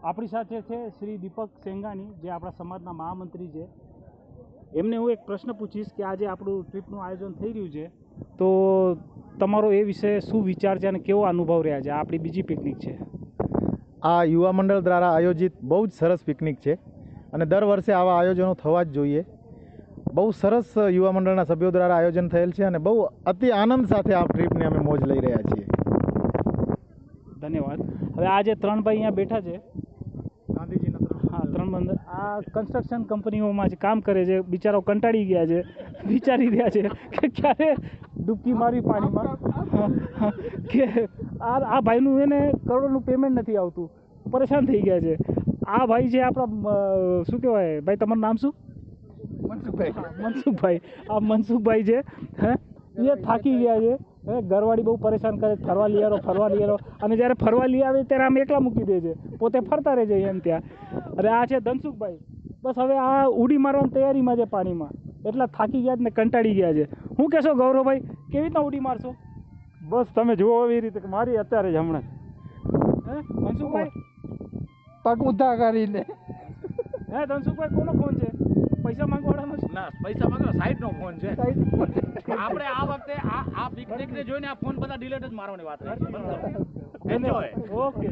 આપણી સાથે છે શ્રી દીપક સેંગાની, જે આપણા સમાજના મહામંત્રી છે. એમને હું એક પ્રશ્ન પૂછીશ કે આજે આપણું ટ્રીપનું આયોજન થઈ રહ્યું છે, તો તમારો એ વિશે શું વિચાર છે અને કેવો અનુભવ રહ્યા છે? આપણી બીજી પિકનિક છે. આ યુવા મંડળ દ્વારા આયોજિત બહુ જ સરસ પિકનિક છે અને દર વર્ષે આવા આયોજનો થવા જ જોઈએ. બહુ સરસ યુવા મંડળના સભ્યો દ્વારા આયોજન થયેલ છે અને બહુ અતિ આનંદ સાથે આ ટ્રીપની અમે મોજ લઈ રહ્યા છીએ. ધન્યવાદ. હવે આ જે ત્રણ ભાઈ અહીંયા બેઠા છે, ગાંધીજીના ત્રણ બંદર આ કન્સ્ટ્રક્શન કંપનીઓમાં જ કામ કરે છે. બિચારાઓ કંટાળી ગયા છે, વિચારી રહ્યા છે કે ક્યારે ડૂબકી મારી પાણીમાં, કે આ ભાઈનું એને કરોડોનું પેમેન્ટ નથી આવતું, પરેશાન થઈ ગયા છે. આ ભાઈ છે આપણા શું કહેવાય ભાઈ, તમારું નામ શું? મનસુખભાઈ. આ મનસુખભાઈ છે, એ થાકી ગયા છે. ઘરવાળી બહુ પરેશાન કરે, ફરવા લઈ આવો, અને જ્યારે ફરવા લઈ આવે ત્યારે આમ એકલા મૂકી દે છે, પોતે ફરતા રહે છે એમ ત્યાં. અને આ છે ધનસુખભાઈ, બસ હવે આ ઉડી મારવાની તૈયારીમાં છે પાણીમાં, એટલા થાકી ગયા ને કંટાળી ગયા છે. શું કહેશો ગૌરવભાઈ, કેવી રીતના ઉડી મારશો? બસ તમે જુઓ એવી રીતે મારી અત્યારે જ હમણાં. મનસુખભાઈ પગ ઊંધા કરીને. ધનસુખભાઈ કોનો ફોન છે? પૈસા માંગવાળાનો છે? ના, પૈસા માંગવા સાઈડનો ફોન છે. આપણે આ વખતે આ પિકનિકને જોઈને આ ફોન બધા ડિલીટ જ મારવાની વાત રહી છે. ઓકે.